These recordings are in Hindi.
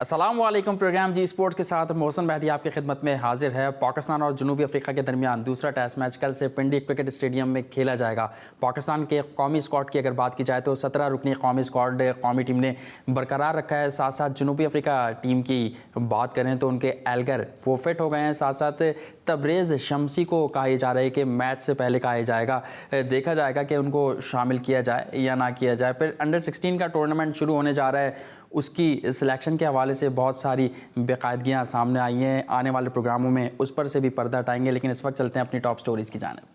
अस्सलाम वालेकुम। प्रोग्राम जी स्पोर्ट्स के साथ मोहसिन मेहदी आपकी खिदमत में हाजिर है। पाकिस्तान और जनूबी अफ्रीका के दरमियान दूसरा टेस्ट मैच कल से पिंडी क्रिकेट स्टेडियम में खेला जाएगा। पाकिस्तान के कौमी स्क्वाड की अगर बात की जाए तो 17 रुकनी कौमी स्क्वाड कौमी टीम ने बरकरार रखा है। साथ साथ जनूबी अफ्रीका टीम की बात करें तो उनके एल्गर वो फिट हो गए हैं। साथ साथ तबरेज़ शमसी को कहा जा रहा है कि मैच से पहले कहा जाएगा, देखा जाएगा कि उनको शामिल किया जाए या ना किया जाए। फिर अंडर 16 का टूर्नामेंट शुरू होने जा रहा है, उसकी सिलेक्शन के हवाले से बहुत सारी बेकायदगियाँ सामने आई हैं। आने वाले प्रोग्रामों में उस पर से भी पर्दा हटाएंगे, लेकिन इस वक्त चलते हैं अपनी टॉप स्टोरीज़ की जानिब।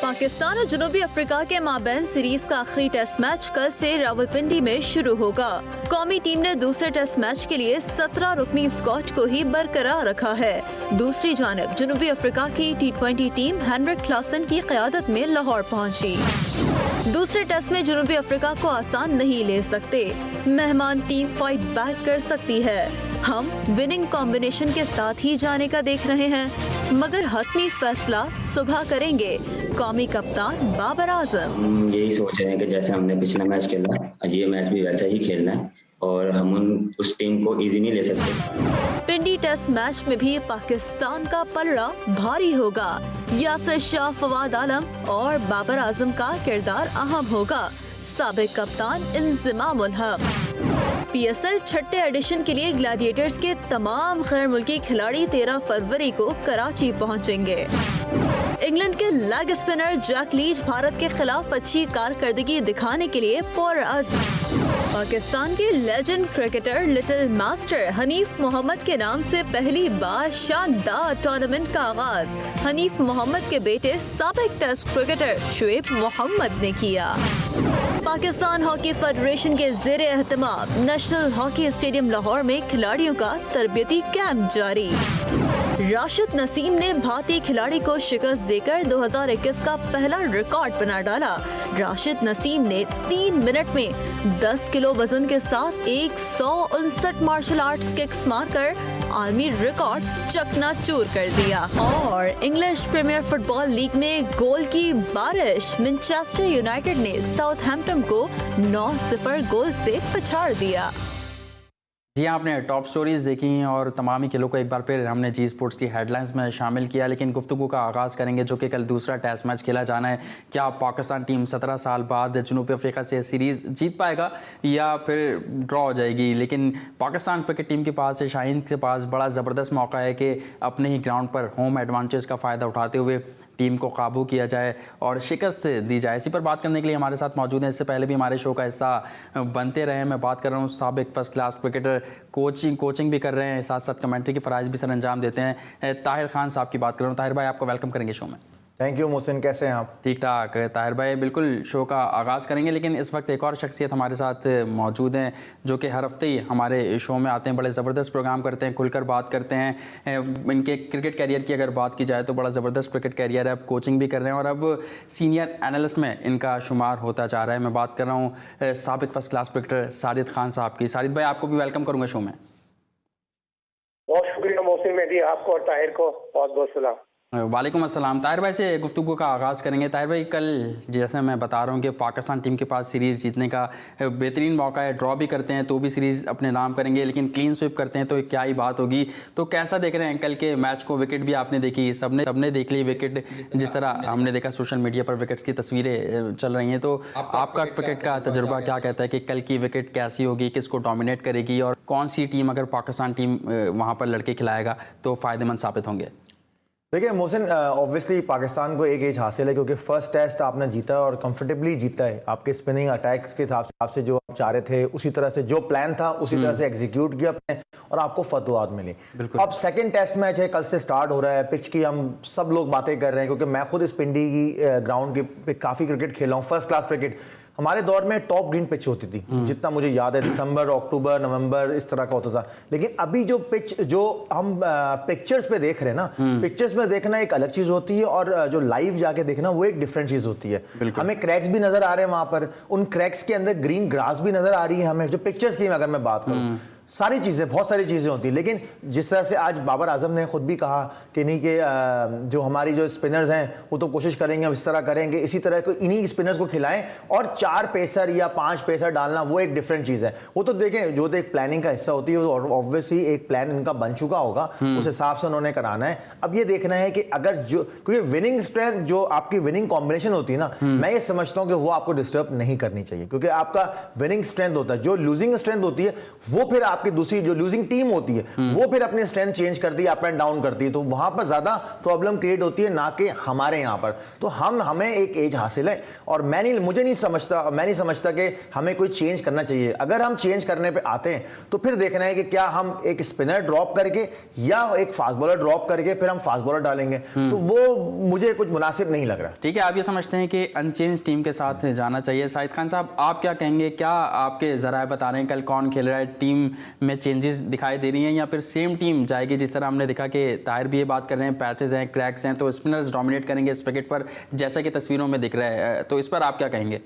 पाकिस्तान और जनूबी अफ्रीका के माबैन सीरीज का आखिरी टेस्ट मैच कल से रावलपिंडी में शुरू होगा। कौमी टीम ने दूसरे टेस्ट मैच के लिए 17 रुकनी स्क्वाड को ही बरकरार रखा है। दूसरी जानिब जनूबी अफ्रीका की T20 टीम हेनरिक क्लासन की क़यादत में लाहौर पहुंची। दूसरे टेस्ट में जनूबी अफ्रीका को आसान नहीं ले सकते। मेहमान टीम फाइट बैक कर सकती है। हम विनिंग कॉम्बिनेशन के साथ ही जाने का देख रहे हैं, मगर हतमी फैसला सुबह करेंगे कौमी कप्तान बाबर आजम। हम यही सोच रहे हैं कि जैसे हमने पिछला मैच खेला, आज ये मैच भी वैसा ही खेलना है और हम उस टीम को इजी नहीं ले सकते। पिंडी टेस्ट मैच में भी पाकिस्तान का पलड़ा भारी होगा। यासिर शाह, फवाद आलम और बाबर आजम का किरदार अहम होगा। साबिक कप्तान इंज़िमाम उल हक। PSL छठे एडिशन के लिए ग्लैडिएटर्स के तमाम गैर मुल्की खिलाड़ी 13 फरवरी को कराची पहुंचेंगे। इंग्लैंड के leg spinner Jack Leach Bharat के खिलाफ अच्छी कारकर्दगी दिखाने के लिए पुरअज़्म। पाकिस्तान के legend cricketer little master Hanif Mohammad के नाम से पहली बार शानदार टूर्नामेंट का आगाज हनीफ मोहम्मद के बेटे साबिक टेस्ट क्रिकेटर शुएब मोहम्मद ने किया। पाकिस्तान हॉकी फेडरेशन के ज़ेरे एहतमाम नेशनल हॉकी स्टेडियम लाहौर में खिलाड़ियों का तरबियती कैंप जारी। राशिद नसीम ने भारतीय खिलाड़ी को शिकस्त देकर 2021 का पहला रिकॉर्ड बना डाला। राशिद नसीम ने 3 मिनट में 10 किलो वजन के साथ 159 मार्शल आर्ट्स किक्स मारकर आलमी रिकॉर्ड चकनाचूर कर दिया। और इंग्लिश प्रीमियर फुटबॉल लीग में गोल की बारिश, मैनचेस्टर यूनाइटेड ने साउथहैम्पटन को 9-0 गोल से पछाड़ दिया। जी आपने टॉप स्टोरीज़ देखी हैं और तमामी खेलों को एक बार फिर हमने जी स्पोर्ट्स की हेडलाइंस में शामिल किया। लेकिन गुफ्तगू का आगाज़ करेंगे जो कि कल दूसरा टेस्ट मैच खेला जाना है। क्या पाकिस्तान टीम 17 साल बाद जनूबी अफ्रीका से सीरीज़ जीत पाएगा या फिर ड्रॉ हो जाएगी? लेकिन पाकिस्तान क्रिकेट टीम के पास, शाहीन के पास बड़ा ज़बरदस्त मौका है कि अपने ही ग्राउंड पर होम एडवांटेज का फ़ायदा उठाते हुए टीम को काबू किया जाए और शिकस्त दी जाए। इसी पर बात करने के लिए हमारे साथ मौजूद हैं, इससे पहले भी हमारे शो का हिस्सा बनते रहे। मैं बात कर रहा हूँ साबिक फर्स्ट क्लास क्रिकेटर, कोचिंग भी कर रहे हैं, साथ साथ कमेंट्री के फ़राइज़ भी सर अंजाम देते हैं। ताहिर खान साहब की बात कर रहा हूँ। ताहिर भाई, आपको वेलकम करेंगे शो में। थैंक यू मोहसिन, कैसे हैं आप? ठीक ठाक। ताहिर भाई, बिल्कुल शो का आगाज़ करेंगे, लेकिन इस वक्त एक और शख्सियत हमारे साथ मौजूद हैं जो कि हर हफ्ते ही हमारे शो में आते हैं, बड़े ज़बरदस्त प्रोग्राम करते हैं, खुलकर बात करते हैं। इनके क्रिकेट कैरियर की अगर बात की जाए तो बड़ा ज़बरदस्त क्रिकेट कैरियर है। अब कोचिंग भी कर रहे हैं और अब सीनियर एनालिस्ट में इनका शुमार होता जा रहा है। मैं बात कर रहा हूँ साबिक first class cricketer Sajid Khan साहब की। साजिद भाई, आपको भी वेलकम करूँगा शो में। बहुत शुक्रिया मोहसिन मेहदी, आपको और ताहिर को बहुत बहुत सलाम। वालेकुम अस्सलाम। ताहिर भाई से गुफ्तगू का आगाज़ करेंगे। ताहिर भाई, कल जैसे मैं बता रहा हूँ कि पाकिस्तान टीम के पास सीरीज़ जीतने का बेहतरीन मौका है। ड्रॉ भी करते हैं तो भी सीरीज़ अपने नाम करेंगे, लेकिन क्लीन स्वीप करते हैं तो क्या ही बात होगी। तो कैसा देख रहे हैं कल के मैच को? विकेट भी आपने देखी, सबने देख ली विकेट, जिस तरह हमने देखा सोशल मीडिया पर विकेट्स की तस्वीरें चल रही हैं। तो आपका क्रिकेट का तजुर्बा क्या कहता है कि कल की विकेट कैसी होगी, किसको डोमिनेट करेगी और कौन सी टीम, अगर पाकिस्तान टीम वहाँ पर लड़के खिलाएगा तो फ़ायदेमंद साबित होंगे? देखिए मोहसिन, ऑब्वियसली पाकिस्तान को एक एज हासिल है क्योंकि फर्स्ट टेस्ट आपने जीता और कंफर्टेबली जीता है। आपके स्पिनिंग अटैक्स के हिसाब से जो आप चाह रहे थे, उसी तरह से जो प्लान था उसी तरह से एग्जीक्यूट किया आपने और आपको फतवात मिली। अब सेकंड टेस्ट मैच है, कल से स्टार्ट हो रहा है। पिच की हम सब लोग बातें कर रहे हैं क्योंकि मैं खुद इस पिंडी की ग्राउंड पे काफ़ी क्रिकेट खेला हूँ, फर्स्ट क्लास क्रिकेट। हमारे दौर में टॉप ग्रीन पिच होती थी, जितना मुझे याद है, दिसंबर, अक्टूबर, नवंबर इस तरह का होता था। लेकिन अभी जो पिच जो हम पिक्चर्स पे देख रहे हैं ना, पिक्चर्स में देखना एक अलग चीज होती है और जो लाइव जाके देखना वो एक डिफरेंट चीज होती है। हमें क्रैक्स भी नजर आ रहे हैं वहां पर, उन क्रैक्स के अंदर ग्रीन ग्रास भी नजर आ रही है हमें, जो पिक्चर्स की अगर मैं बात करूं। सारी चीज़ें, बहुत सारी चीज़ें होती हैं, लेकिन जिस तरह से आज बाबर आजम ने खुद भी कहा कि नहीं कि जो हमारी जो स्पिनर्स हैं वो तो कोशिश करेंगे, हम इस तरह करेंगे, इसी तरह को इन्हीं स्पिनर्स को खिलाएं, और 4 पेसर या 5 पेसर डालना वो एक डिफरेंट चीज़ है। वो तो देखें, जो तो एक प्लानिंग का हिस्सा होती है, ऑब्वियसली एक प्लान इनका बन चुका होगा, उस हिसाब से उन्होंने कराना है। अब ये देखना है कि अगर जो, क्योंकि विनिंग स्ट्रेंथ, जो आपकी विनिंग कॉम्बिनेशन होती है ना, मैं ये समझता हूँ कि वो आपको डिस्टर्ब नहीं करनी चाहिए, क्योंकि आपका विनिंग स्ट्रेंथ होता है, जो लूजिंग स्ट्रेंथ होती है वो फिर आपकी दूसरी जो लूजिंग टीम होती है वो फिर अपनी स्ट्रेंथ चेंज करती है, अप एंड डाउन करती है, तो वहां पर ज्यादा प्रॉब्लम क्रिएट होती है, ना कि हमारे यहाँ पर। तो हमें एक एज हासिल है, और मैं नहीं समझता कि हमें कोई चेंज करना चाहिए। अगर हम चेंज करने पे आते हैं तो फिर देखना है कि क्या हम एक स्पिनर ड्रॉप करके या एक फास्ट बॉलर ड्रॉप करके फिर हम फास्ट बॉलर डालेंगे, तो वो मुझे कुछ मुनासिब नहीं लग रहा। ठीक है, आप ये समझते हैं कि अनचेंज टीम के साथ जाना चाहिए। शाहिद खान साहब, आप क्या कहेंगे? क्या आपके जराए बता रहे हैं कल कौन खेल रहा है, टीम में चेंजेस दिखाई दे रही हैं, या फिर सेम टीम जाएगी? जिस तरह हमने देखा कि ताहिर भी ये बात कर रहे हैं, पैचेस हैं, क्रैक्स हैं, तो स्पिनर्स डोमिनेट करेंगे इस विकेट पर, जैसा कि तस्वीरों में दिख रहा है, तो इस पर आप क्या कहेंगे?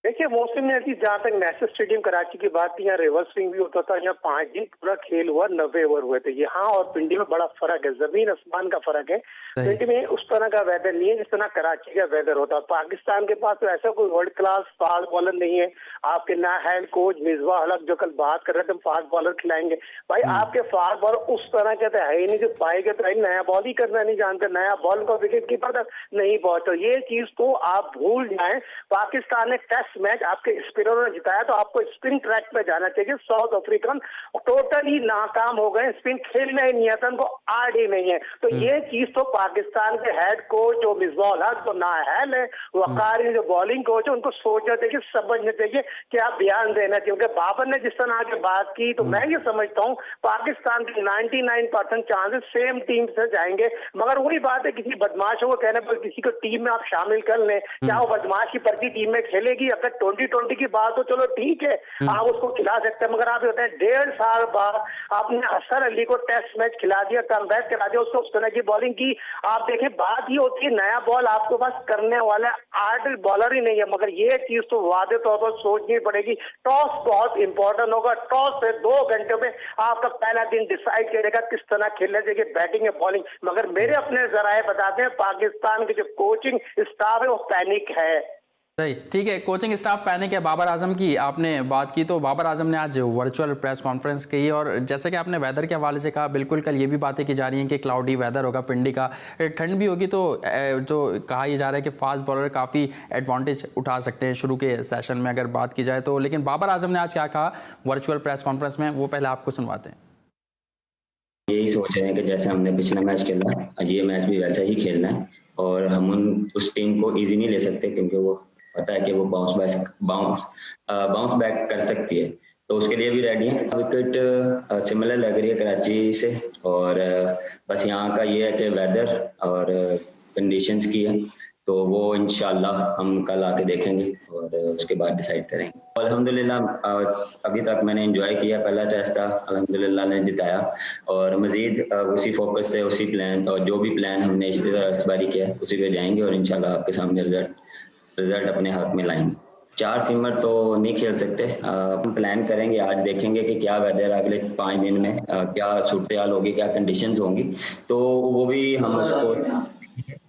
देखिए मोहसिन ने जहाँ तक नेशनल स्टेडियम कराची की बात थी, यहाँ रिवर्स स्विंग भी होता था, यहाँ 5 दिन पूरा खेल हुआ, 90 ओवर हुए थे। यहाँ और पिंडी में बड़ा फर्क है, जमीन आसमान का फर्क है। पिंडी में उस तरह का वेदर नहीं है जिस तरह कराची का वेदर होता है। पाकिस्तान के पास तो ऐसा कोई वर्ल्ड क्लास फास्ट बॉलर नहीं है। आपके ना हेड कोच मिसबा हलक जो कल बात कर रहे थे, हम फास्ट बॉलर खिलाएंगे, भाई आपके फास्ट बॉलर उस तरह के तो है ही नहीं, जो पाएंगे तो नया बॉल ही करना नहीं जानते, नया बॉल का विकेट कीपर तक नहीं पहुंचता। ये चीज तो आप भूल जाए। पाकिस्तान ने टेस्ट मैच आपके स्पिनरों ने जिताया, तो आपको स्पिन ट्रैक पे जाना चाहिए। साउथ अफ्रीकन टोटली नाकाम हो गए, स्पिन खेलना ही नहीं आता, उनको आड़ ही नहीं है। तो ये चीज तो पाकिस्तान के हेड कोच जो मिसबा हक जो नाहल है, वकारी जो बॉलिंग कोच है, उनको सोचना चाहिए, समझना चाहिए, क्या बयान देना चाहिए। क्योंकि बाबर ने जिस तरह आगे बात की, तो मैं ये समझता हूँ पाकिस्तान के 99% चांसेस सेम टीम से जाएंगे। मगर वही बात है, किसी बदमाशों को कहने पर किसी को टीम में आप शामिल कर लें, क्या वो बदमाश की प्रति टीम में खेलेगी? अगर 2020 की बात हो चलो ठीक है, आप उसको खिला सकते हैं, मगर आप होते हैं 1.5 साल बाद आपने हसन अली को टेस्ट मैच खिला दिया, कमबैक करा दिया, उसको उस तरह की बॉलिंग की। आप देखें, बात ही होती है नया बॉल आपके पास करने वाला 8 बॉलर ही नहीं है। मगर ये चीज तो वादे तौर पर सोचनी पड़ेगी। टॉस बहुत इंपॉर्टेंट होगा। टॉस से 2 घंटे में आपका पहला दिन डिसाइड करेगा किस तरह खेलना चाहिए, बैटिंग या बॉलिंग। मगर मेरे अपने जराए बताते हैं, पाकिस्तान की जो कोचिंग स्टाफ है वो पैनिक है। सही, ठीक है, कोचिंग स्टाफ पैनिक है। बाबर आजम की आपने बात की, तो बाबर आजम ने आज वर्चुअल प्रेस कॉन्फ्रेंस की, और जैसे कि आपने वेदर के हवाले से कहा, बिल्कुल कल ये भी बातें की जा रही हैं कि क्लाउडी वेदर होगा, पिंडी का ठंड भी होगी, तो जो कहा यह जा रहा है कि फास्ट बॉलर काफ़ी एडवांटेज उठा सकते हैं शुरू के सेशन में अगर बात की जाए तो। लेकिन बाबर आजम ने आज क्या कहा वर्चुअल प्रेस कॉन्फ्रेंस में, वो पहले आपको सुनवाते हैं। यही सोच रहे हैं कि जैसे हमने पिछला मैच खेला, आज ये मैच भी वैसा ही खेलना है, और हम उस टीम को ईजी नहीं ले सकते, क्योंकि वो पता है कि वो बाउंस बैक कर सकती है, तो उसके लिए भी रेडी है। विकेट सिमिलर लग रही है कराची से, और बस यहाँ का ये है कि वेदर और कंडीशंस की है, तो वो इंशाल्लाह हम कल आके देखेंगे और उसके बाद डिसाइड करेंगे। अल्हम्दुलिल्लाह अभी तक मैंने एंजॉय किया, पहला टेस्ट था, अल्हम्दुलिल्लाह ने जिताया, और मजीद उसी फोकस से, उसी प्लान, और जो भी प्लान हमने इस बारी किया उसी पे जाएंगे, और इंशाल्लाह आपके सामने रिजल्ट अपने हाथ में लाएंगे। 4 सीमर तो नहीं खेल सकते, हम प्लान करेंगे, आज देखेंगे कि क्या वेदर अगले 5 दिन में क्या सूरत हाल होगी, क्या कंडीशंस होंगी, तो वो भी हम उसको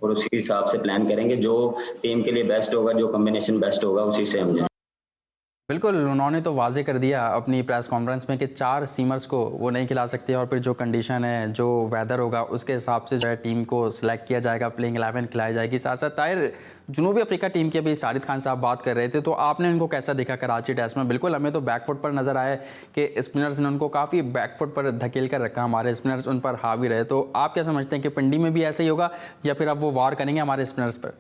और उसी हिसाब से प्लान करेंगे। जो टीम के लिए बेस्ट होगा, जो कॉम्बिनेशन बेस्ट होगा, उसी से हम जाएंगे। बिल्कुल, उन्होंने तो वाजे कर दिया अपनी प्रेस कॉन्फ्रेंस में कि 4 सीमर्स को वो नहीं खिला सकते, और फिर जो कंडीशन है, जो वेदर होगा, उसके हिसाब से जो है टीम को सिलेक्ट किया जाएगा, प्लेइंग 11 खिलाई जाएगी। साथ साथ ताहिर, जनूबी अफ्रीका टीम की अभी शाहिद खान साहब बात कर रहे थे, तो आपने इनको कैसा देखा कराची टेस्ट में? बिल्कुल हमें तो बैकफुट पर नजर आया कि स्पिनर्स ने उनको काफ़ी बैकफुट पर धकेल कर रखा, हमारे स्पिनर्स उन पर हावी रहे। तो आप क्या समझते हैं कि पिंडी में भी ऐसा ही होगा, या फिर अब वो वार करेंगे हमारे स्पिनर्स पर?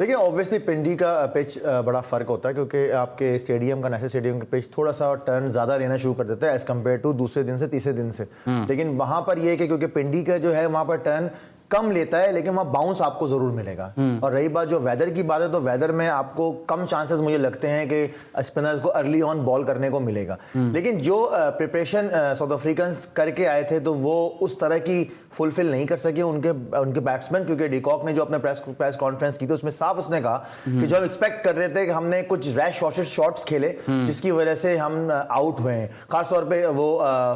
देखिए, ऑब्वियसली पिंडी का पिच बड़ा फ़र्क होता है, क्योंकि आपके स्टेडियम का, नेशनल स्टेडियम का पिच थोड़ा सा टर्न ज़्यादा लेना शुरू कर देता है एज़ कम्पेयर टू दूसरे दिन से, तीसरे दिन से। लेकिन वहाँ पर ये है कि क्योंकि पिंडी का जो है वहाँ पर टर्न कम लेता है, लेकिन वहाँ बाउंस आपको ज़रूर मिलेगा। और रही बात जो वेदर की बात है, तो वेदर में आपको कम चांसेस मुझे लगते हैं कि स्पिनर्स को अर्ली ऑन बॉल करने को मिलेगा। लेकिन जो प्रिपरेशन साउथ अफ्रीकन करके आए थे, तो वो उस तरह की फुलफिल नहीं कर सके उनके बैट्समैन, क्योंकि डिकॉक ने जो अपने प्रेस कॉन्फ्रेंस की थी उसमें साफ उसने कहा कि जो हम एक्सपेक्ट कर रहे थे कि हमने कुछ रैश शॉट्स खेले जिसकी वजह से हम आउट हुए हैं। खासतौर पे वो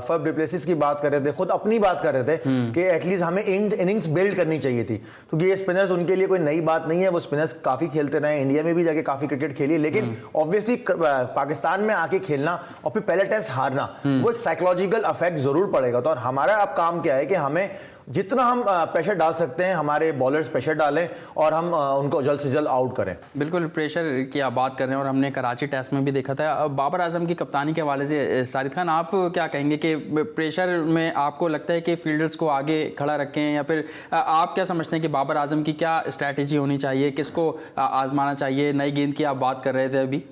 फैफ डु प्लेसिस की बात कर रहे थे, खुद अपनी बात कर रहे थे कि एटलीस्ट हमें इनिंग्स बिल्ड करनी चाहिए थी, क्योंकि ये स्पिनर्स उनके लिए कोई नई बात नहीं है, वो स्पिनर्स काफी खेलते रहे, इंडिया में भी जाके काफी क्रिकेट खेली, लेकिन ऑब्वियसली पाकिस्तान में आके खेलना और फिर पहले टेस्ट हारना वो एक साइकोलॉजिकल इफेक्ट जरूर पड़ेगा। तो और हमारा अब काम क्या है कि हमें जितना हम प्रेशर डाल सकते हैं, हमारे बॉलर्स प्रेशर डालें और हम उनको जल्द से जल्द आउट करें। बिल्कुल, प्रेशर की आप बात कर रहे हैं और हमने कराची टेस्ट में भी देखा था। अब बाबर आजम की कप्तानी के हवाले से साजिद खान, आप क्या कहेंगे कि प्रेशर में आपको लगता है कि फील्डर्स को आगे खड़ा रखें, या फिर आप क्या समझते हैं कि बाबर आजम की क्या स्ट्रैटेजी होनी चाहिए, किसको आजमाना चाहिए? नई गेंद की आप बात कर रहे थे अभी।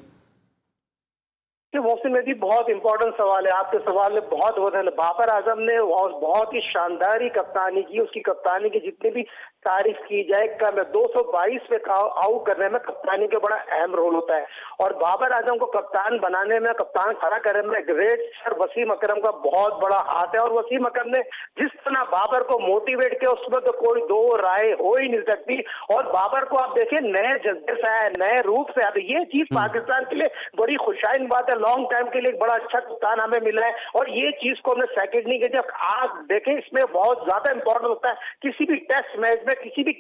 मोहसिन मेहदी, बहुत इंपॉर्टेंट सवाल है, आपके सवाल में बहुत वजन है। बाबर आजम ने बहुत ही शानदार ही कप्तानी की, उसकी कप्तानी की जितनी भी तारीफ की जाए कम है। 222 पे आउट करने में कप्तानी का बड़ा अहम रोल होता है, और बाबर आजम को कप्तान बनाने में, कप्तान खड़ा करने में ग्रेट सर वसीम अकरम का बहुत बड़ा हाथ है। और वसीम अकरम ने जिस तरह बाबर को मोटिवेट किया उसमें तो कोई दो राय हो ही नहीं सकती। और बाबर को आप देखिए नए जज्बे से आया, नए रूप से आया, ये चीज पाकिस्तान के लिए बड़ी खुशाइन बात है। लॉन्ग टाइम के लिए एक बड़ा अच्छा कप्तान हमें मिला है, और ये चीज को हमने सेकेंड नहीं किया। आप देखें, इसमें बहुत ज्यादा इंपॉर्टेंट होता है किसी भी टेस्ट मैच में, किसी भी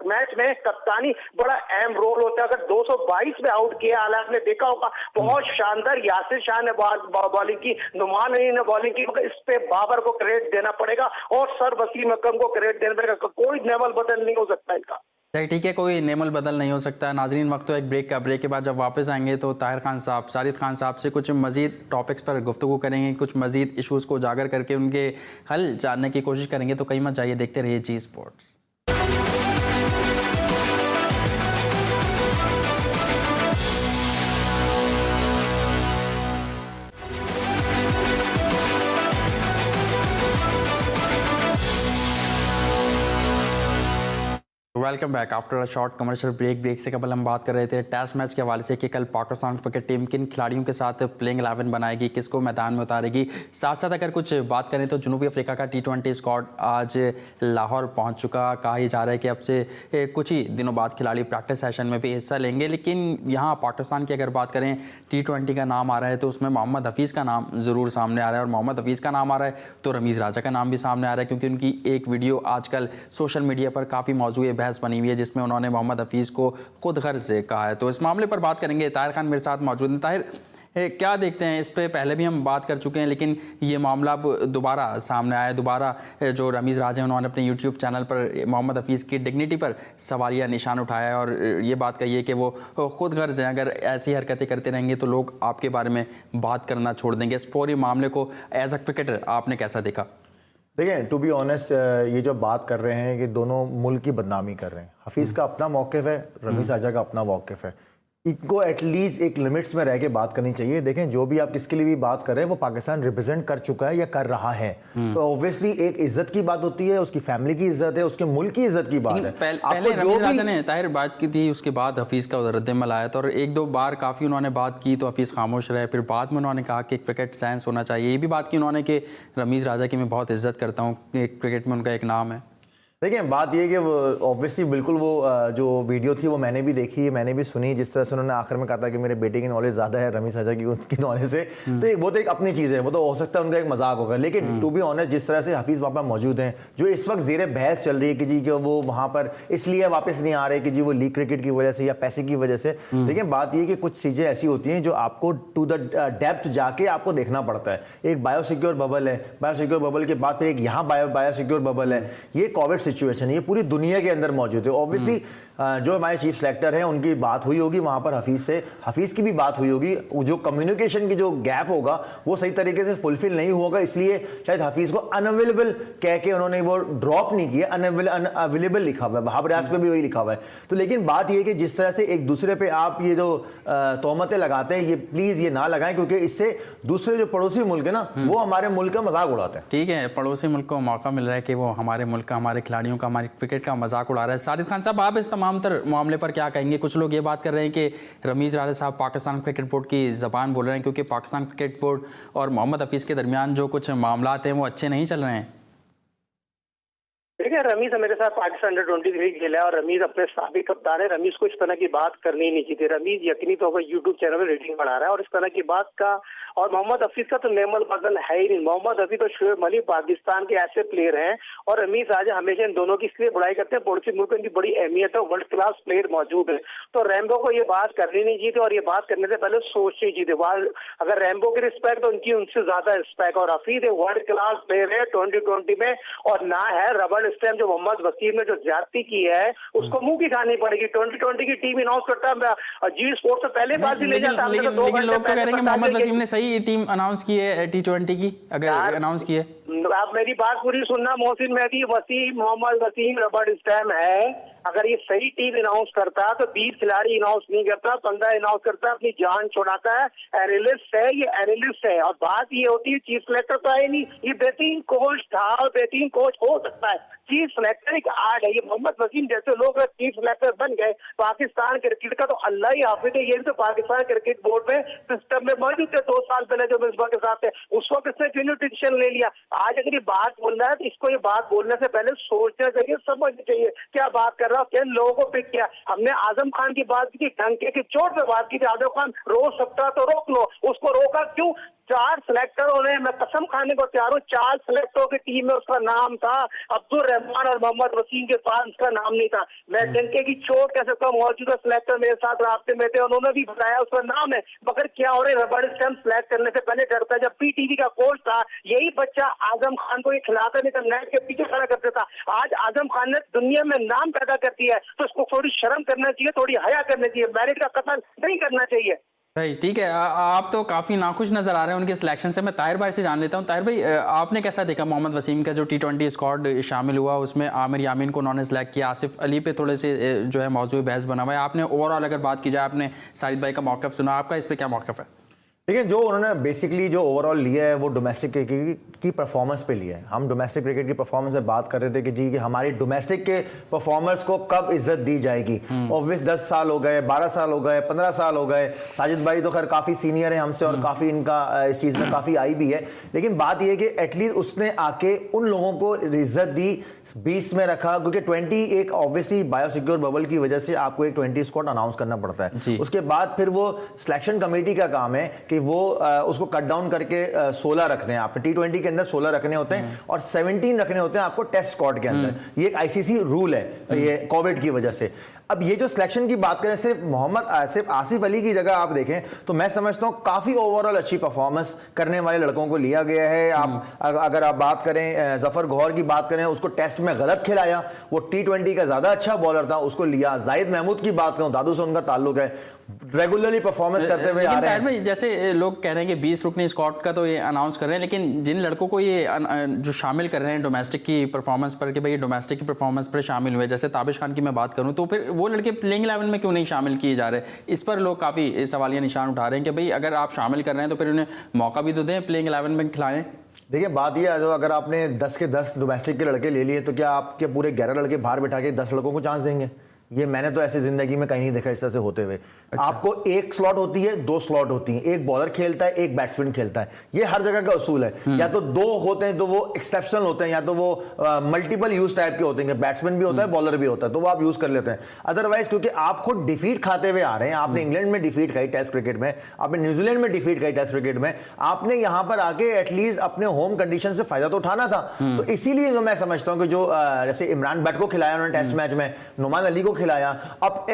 मैच में कप्तानी बड़ा अहम रोल होता है। अगर 222 में आउट किया, हालांकि आपने देखा होगा बहुत शानदार यासिर शाह ने बॉलिंग की, नुमान अली ने बॉलिंग की, मगर इस पे बाबर को क्रेडिट देना पड़ेगा और सर वसीम अकरम को क्रेडिट देना पड़ेगा। कोई नेवल बदल नहीं हो सकता इनका। ठीक है, कोई नेमल बदल नहीं हो सकता। नाजरीन, वक्त तो एक ब्रेक का, ब्रेक के बाद जब वापस आएंगे तो ताहिर खान साहब, साजिद खान साहब से कुछ मजीद टॉपिक्स पर गुफ्तगू करेंगे, कुछ मजीद इशूज़ को उजागर करके उनके हल जानने की कोशिश करेंगे। तो कहीं मत जाइए, देखते रहिए Zee sports. Welcome back after a short commercial break से कबल हम बात कर रहे थे टेस्ट मैच के हवाले से कि कल पाकिस्तान क्रिकेट टीम किन खिलाड़ियों के साथ प्लेइंग 11 बनाएगी, किसको मैदान में उतारेगी। साथ साथ अगर कुछ बात करें तो जनूबी अफ्रीका का T20 स्क्वाड आज लाहौर पहुंच चुका। कहा ही जा रहा है कि अब से कुछ ही दिनों बाद खिलाड़ी प्रैक्टिस सेशन में भी हिस्सा लेंगे। लेकिन यहाँ पाकिस्तान की अगर बात करें, T20 का नाम आ रहा है तो उसमें मोहम्मद हफीज़ का नाम ज़रूर सामने आ रहा है, और मोहम्मद हफीज़ का नाम आ रहा है तो रमीज़ राजा का नाम भी सामने आ रहा है, क्योंकि उनकी एक वीडियो आजकल सोशल मीडिया पर काफ़ी मौजूद बहस बनी हुई है जिसमें उन्होंने मोहम्मद हफीज़ को खुद गर्ज से कहा है। तो इस मामले पर बात करेंगे। ताहिर खान मेरे साथ मौजूद हैं। ताहिर, क्या देखते हैं इस पे? पहले भी हम बात कर चुके हैं, लेकिन ये मामला अब दोबारा सामने आया। दोबारा जो रमीज़ राजा हैं उन्होंने अपने यूट्यूब चैनल पर मोहम्मद हफीज़ की डिग्निटी पर सवालिया निशान उठाया है और ये बात कही है कि वो खुद गर्ज हैं, अगर ऐसी हरकतें करते रहेंगे तो लोग आपके बारे में बात करना छोड़ देंगे। इस पूरे मामले को एज अ क्रिकेटर आपने कैसा देखा? देखिए, टू बी ऑनेस्ट, ये जो बात कर रहे हैं कि दोनों मुल्क की बदनामी कर रहे हैं। हफीज़ का अपना मौक़िफ़ है, रमीज़ राजा का अपना मौक़िफ़ है। इनको एटलीस्ट एक लिमिट्स में रह के बात करनी चाहिए। देखें, जो भी आप किसके लिए भी बात कर रहे हैं वो पाकिस्तान रिप्रेजेंट कर चुका है या कर रहा है, तो ऑब्वियसली एक इज्जत की बात होती है, उसकी फैमिली की इज्जत है, उसके मुल्क की इज्जत की बात है। पहले रमीज़ राजा ने ताहिर बात की थी, उसके बाद हफीज़ का रद्द-ए-अमल आया था और एक दो बार काफ़ी उन्होंने बात की तो हफीज़ खामोश रहे। फिर बाद में उन्होंने कहा कि क्रिकेट साइंस होना चाहिए। ये भी बात की उन्होंने कि रमीज़ राजा की मैं बहुत इज्जत करता हूँ, क्रिकेट में उनका एक नाम है। देखिए, बात ये कि ऑब्वियसली बिल्कुल वो जो वीडियो थी वो मैंने भी देखी, मैंने भी सुनी, जिस तरह से उन्होंने आखिर में कहा था कि मेरे बेटे की नॉलेज ज़्यादा है रमीज़ राजा की उसकी नॉलेज से, तो वो तो एक अपनी चीज़ है, वो तो हो सकता है उनका एक मजाक होगा। लेकिन टू बी ऑनेस्ट, जिस तरह से हफीज़ वहाँ पर मौजूद हैं, जो इस वक्त ज़ेर बहस चल रही है कि जी कि वो वहाँ पर इसलिए वापस नहीं आ रहे कि जी वो लीग क्रिकेट की वजह से या पैसे की वजह से। देखिए, बात ये कि कुछ चीज़ें ऐसी होती हैं जो आपको टू द डेप्थ जाके आपको देखना पड़ता है। एक बायोसिक्योर बबल है, बायोसिक्योर बबल के बाद फिर एक यहाँ बायोसिक्योर बबल है। ये कोविड सिचुएशन है, ये पूरी दुनिया के अंदर मौजूद है। ऑब्वियसली जो हमारे चीफ सेलेक्टर हैं उनकी बात हुई होगी वहां पर हफीज़ से, हफीज़ की भी बात हुई होगी। जो कम्युनिकेशन की जो गैप होगा वो सही तरीके से फुलफिल नहीं होगा, इसलिए शायद हफीज़ को अनअवेलेबल कह के उन्होंने वो ड्रॉप नहीं किया, अनअवेलेबल लिखा हुआ है, वहाब रियाज पे भी वही लिखा हुआ है। तो लेकिन बात ये कि जिस तरह से एक दूसरे पे आप ये जो तोहमतें लगाते हैं, ये प्लीज़ ये ना लगाएं, क्योंकि इससे दूसरे जो पड़ोसी मुल्क है ना वो हमारे मुल्क का मजाक उड़ाते हैं। ठीक है, पड़ोसी मुल्क को मौका मिल रहा है कि वो हमारे मुल्क का, हमारे खिलाड़ियों का, हमारे क्रिकेट का मजाक उड़ा रहा है। साजिद खान साहब, आप इस तमाम तर मामले पर क्या कहेंगे? कुछ लोग ये बात कर रहे हैं कि रमीज़ राजा साहब पाकिस्तान क्रिकेट बोर्ड की ज़बान बोल रहे हैं, क्योंकि पाकिस्तान क्रिकेट बोर्ड और मोहम्मद हफीज़ के दरमियान जो कुछ मामलात हैं वो अच्छे नहीं चल रहे हैं। देखिए रमीज मेरे साथ पाकिस्तान अंडर-23 भी खेला है और रमीज अपने साबिक कप्तान है। रमीज को इस तरह की बात करनी ही नहीं चाहिए। रमीज यकीनी तौर पर यूट्यूब चैनल में रेटिंग बढ़ा रहा है और इस तरह की बात का, और मोहम्मद हफीज का तो नेमल बदल है ही नहीं। मोहम्मद हफीज और शोएब मलिक पाकिस्तान के ऐसे प्लेयर हैं और रमीज आज हमेशा इन दोनों की इसलिए बुराई करते हैं, पड़ोसी मुल्क में इनकी बड़ी अहमियत है, वर्ल्ड क्लास प्लेयर मौजूद है। तो रैम्बो को ये बात करनी नहीं चाहिए और ये बात करने से पहले सोचनी चाहिए। अगर रैम्बो की रिस्पेक्ट तो उनकी उनसे ज्यादा रिस्पेक्ट। और हफीज एक वर्ल्ड क्लास प्लेयर है 2020 में, और ना है रबड़ स्टैम्प जो मोहम्मद वसीम ने जो ज्यादती की है उसको मुंह की खानी पड़ेगी। 2020 की टीम अनाउंस करता है, जी स्पोर्ट्स से पहले बात ही ले जाता है। लेकिन लोग तो कह रहे हैं कि मोहम्मद वसीम ने सही टीम अनाउंस की है T20 की, अगर अनाउंस की है। आप मेरी बात पूरी सुनना। मोहसिन मेहदी, वसीम, मोहम्मद वसीम, रबड़ स्टैम्प है। अगर ये सही टीम अनाउंस करता तो 20 खिलाड़ी अनाउंस नहीं करता, 15 अनाउंस करता, अपनी जान छुड़ाता है। एनालिस्ट है, ये एनालिस्ट है। और बात ये होती है चीफ सिलेक्टर तो है नहीं, ये बेहतरीन कोच था और बेहतरीन कोच हो सकता है। चीफ सिलेक्टर एक आर्ट है। ये मोहम्मद वसीम जैसे लोग चीफ सिलेक्टर बन गए पाकिस्तान क्रिकेट का, तो अल्लाह ही हाफिज है। ये भी तो पाकिस्तान क्रिकेट बोर्ड में सिस्टम में मौजूद थे 2 साल पहले जो मिसबा के साथ थे, उस वक्त इसने क्यों डिसीजन ले लिया। आज अगर ये बात बोल रहा है तो इसको ये बात बोलने से पहले सोचना चाहिए, समझना चाहिए क्या बात कर रहा है, किन लोगों को पिक किया। हमने आजम खान की बात की, डंके की चोट पे बात की थी। आजम खान रोक सकता तो रोक लो, उसको रोका क्यों? 4 सिलेक्टर होने, मैं कसम खाने को तैयार हूँ, 4 सिलेक्टरों की टीम में उसका नाम था। अब्दुल रहमान और मोहम्मद वसीम के पास उसका नाम नहीं था। मैं डंके की चोट कह सकता हूँ, मौजूदा सिलेक्टर मेरे साथ रास्ते में थे, उन्होंने भी बताया उसका नाम है। मगर क्या हो रहे, रबड़ स्टैम्प सिलेक्ट करने से पहले डरता। जब PTV का कोच था यही बच्चा आजम खान को ये खिलाता नहीं था, नेट के पीछे खड़ा करता था। आज आजम खान ने दुनिया में नाम पैदा कर दिया है, तो इसको थोड़ी शर्म करना चाहिए, थोड़ी हया करनी चाहिए। मेरिट का कत्ल नहीं करना चाहिए। भाई ठीक है, आप तो काफ़ी नाखुश नज़र आ रहे हैं उनके सिलेक्शन से। मैं ताहिर भाई से जान लेता हूँ। ताहिर भाई, आपने कैसा देखा मोहम्मद वसीम का जो T20 स्क्वाड शामिल हुआ, उसमें आमिर यामीन को उन्होंने सेलेक्ट किया, आसिफ अली पे थोड़े से जो है मौजूद बहस बना हुआ है। आपने ओवरऑल अगर बात की जाए, आपने साजिद भाई का मौक़िफ़ सुना, आपका इस पर क्या मौक़िफ़ है? देखिए, जो उन्होंने बेसिकली जो ओवरऑल लिया है वो डोमेस्टिक क्रिकेट की परफॉर्मेंस पे लिया है। हम डोमेस्टिक क्रिकेट की परफॉर्मेंस से बात कर रहे थे कि जी कि हमारी डोमेस्टिक के परफॉर्मर्स को कब इज्जत दी जाएगी। ऑब्वियस 10 साल हो गए, 12 साल हो गए, 15 साल हो गए। साजिद भाई तो खैर काफ़ी सीनियर है हमसे और काफ़ी इनका इस चीज़ में काफ़ी आई भी है, लेकिन बात यह है कि एटलीस्ट उसने आके उन लोगों को इज्जत दी, 20 में रखा, क्योंकि 20 एक ऑब्वियसली बायोसिक्योर बबल की वजह से आपको एक 20 स्क्वाड अनाउंस करना पड़ता है। उसके बाद फिर वो सिलेक्शन कमेटी का काम है कि वो उसको कट डाउन करके 16 रखने हैं। आपने T20 के अंदर 16 रखने होते हैं और 17 रखने होते हैं आपको टेस्ट स्क्वाड के अंदर। ये एक ICC रूल है, ये कोविड की वजह से। अब ये जो सिलेक्शन की बात करें, सिर्फ आसिफ अली की जगह आप देखें तो मैं समझता हूँ काफ़ी ओवरऑल अच्छी परफॉर्मेंस करने वाले लड़कों को लिया गया है। आप अगर आप बात करें जफर गौहर की बात करें, उसको टेस्ट में गलत खिलाया, वो T20 का ज़्यादा अच्छा बॉलर था, उसको लिया। जाहिद महमूद की बात करूँ, दादू से उनका ताल्लुक है, रेगुलरली परफॉर्मेंस करते हुए आ रहे हैं। भाई जैसे लोग कह रहे हैं कि 20 रुकनी स्क्वाड का तो ये अनाउंस कर रहे हैं, लेकिन जिन लड़कों को ये जो शामिल कर रहे हैं डोमेस्टिक की परफॉर्मेंस पर कि भाई डोमेस्टिक की परफॉर्मेंस पर शामिल हुए, जैसे ताबिश खान की मैं बात करूं, तो फिर वो लड़के प्लेइंग 11 में क्यों नहीं शामिल किए जा रहे? इस पर लोग काफ़ी सवालिया निशान उठा रहे हैं कि भाई अगर आप शामिल कर रहे हैं तो फिर उन्हें मौका भी तो दें, प्लेइंग 11 में खिलाएं। देखिए, बात यह है, अगर आपने 10 के 10 डोमेस्टिक के लड़के ले लिए तो क्या आपके पूरे 11 लड़के बाहर बैठा के 10 लड़कों को चांस देंगे? ये मैंने तो ऐसी जिंदगी में कहीं नहीं देखा इस तरह से होते हुए। अच्छा। आपको एक स्लॉट होती है, 2 स्लॉट होती हैं, एक बॉलर खेलता है, एक बैट्समैन खेलता है। ये हर जगह का उसूल है। या तो 2 होते हैं तो वो एक्सेप्शनल होते हैं, या तो वो मल्टीपल यूज टाइप के होते हैं, बैट्समैन भी होता है, बॉलर भी होता है, तो वो आप यूज कर लेते हैं। अदरवाइज क्योंकि आप खुद डिफीट खाते हुए आ रहे हैं, आपने इंग्लैंड में डिफीट खाई टेस्ट क्रिकेट में, आपने न्यूजीलैंड में डिफीट खाई टेस्ट क्रिकेट में, आपने यहां पर आके एटलीस्ट अपने होम कंडीशन से फायदा तो उठाना था। तो इसीलिए जो मैं समझता हूं कि जो जैसे इमरान भट्ट को खिलाया उन्होंने टेस्ट मैच में, नुमान अली को खिलाया, अब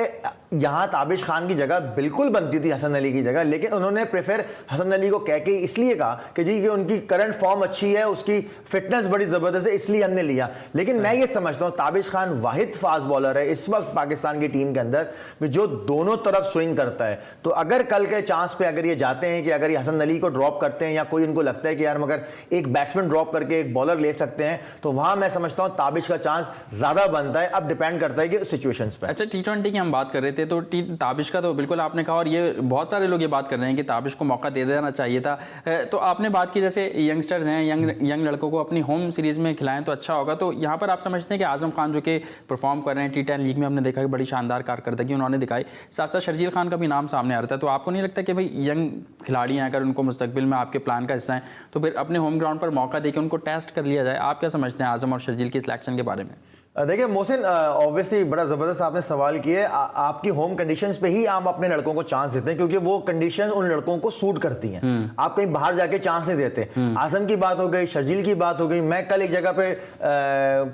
यहां ताबिश खान की जगह बिल्कुल बनती थी हसन अली की जगह, लेकिन उन्होंने प्रेफर हसन अली को कह के इसलिए कहा कि जी कि उनकी करंट फॉर्म अच्छी है, उसकी फिटनेस बड़ी जबरदस्त है, इसलिए हमने लिया। लेकिन मैं ये समझता हूं ताबिश खान वाहिद फास्ट बॉलर है इस वक्त पाकिस्तान की टीम के अंदर जो दोनों तरफ स्विंग करता है। तो अगर कल के चांस पे अगर ये जाते हैं कि अगर ये हसन अली को ड्रॉप करते हैं, या कोई इनको लगता है कि यार मगर एक बैट्समैन ड्रॉप करके एक बॉलर ले सकते हैं, तो वहां मैं समझता हूं ताबिश का चांस ज्यादा बनता है। अब डिपेंड करता है कि सिचुएशंस पे। अच्छा, T20 की हम बात कर रहे थे, थे। तो ताबिश का तो बिल्कुल आपने कहा, और ये बहुत सारे लोग ये बात कर रहे हैं कि ताबिश को मौका दे देना चाहिए था। तो आपने बात की जैसे यंगस्टर्स हैं, यंग लड़कों को अपनी होम सीरीज़ में खिलाएं तो अच्छा होगा। तो यहाँ पर आप समझते हैं कि आजम खान जो कि परफॉर्म कर रहे हैं T10 लीग में, हमने देखा कि बड़ी शानदार कारकर्दगी उन्होंने दिखाई, साथ साथ शर्जील खान का भी नाम सामने आ रहा था। तो आपको नहीं लगता कि भाई यंग खिलाड़ी हैं, अगर उनको मुस्तकबिल में आपके प्लान का हिस्सा हैं तो फिर अपने होम ग्राउंड पर मौका देकर उनको टेस्ट कर लिया जाए? आप क्या समझते हैं आजम और शर्जील की सिलेक्शन के बारे में? देखिए मोहसिन, ऑब्वियसली बड़ा ज़बरदस्त आपने सवाल किया। आपकी होम कंडीशंस पे ही आप अपने लड़कों को चांस देते हैं, क्योंकि वो कंडीशंस उन लड़कों को सूट करती हैं। आप कहीं बाहर जाके चांस नहीं देते। आजम की बात हो गई, शर्जील की बात हो गई। मैं कल एक जगह पे